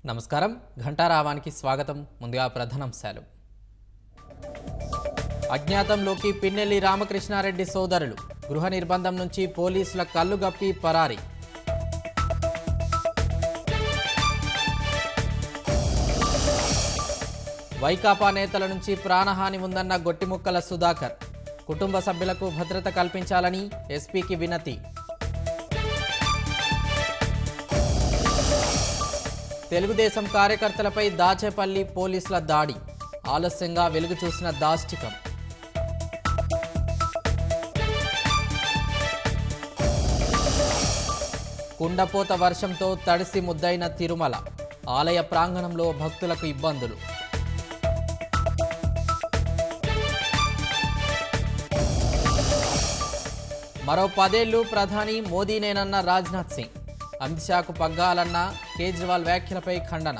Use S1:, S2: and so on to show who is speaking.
S1: నమస్కారం ఘంటారావానికి స్వాగతం. ముందుగా ప్రధానాంశాలు. అజ్ఞాతంలోకి పిన్నెల్లి రామకృష్ణారెడ్డి సోదరులు గృహ నిర్బంధం నుంచి పోలీసుల కళ్ళుగప్పి పరారి. వైకాపా నేతల నుంచి ప్రాణహాని ఉందన్న గొట్టిముక్కల సుధాకర్. కుటుంబ సభ్యులకు భద్రత కల్పించాలని ఎస్పీకి వినతి. తెలుగుదేశం కార్యకర్తలపై దాచేపల్లి పోలీసుల దాడి. ఆలస్యంగా వెలుగు చూసిన దాష్టికం. కుండపోత వర్షంతో తడిసి ముద్దైన తిరుమల. ఆలయ ప్రాంగణంలో భక్తులకు ఇబ్బందులు. మరో 10 ఏళ్లు ప్రధాని మోదీనేనన్న రాజ్నాథ్ సింగ్. అమిత్ షాకు పగ్గాలన్న కేజ్రీవాల్ వ్యాఖ్యలపై ఖండన.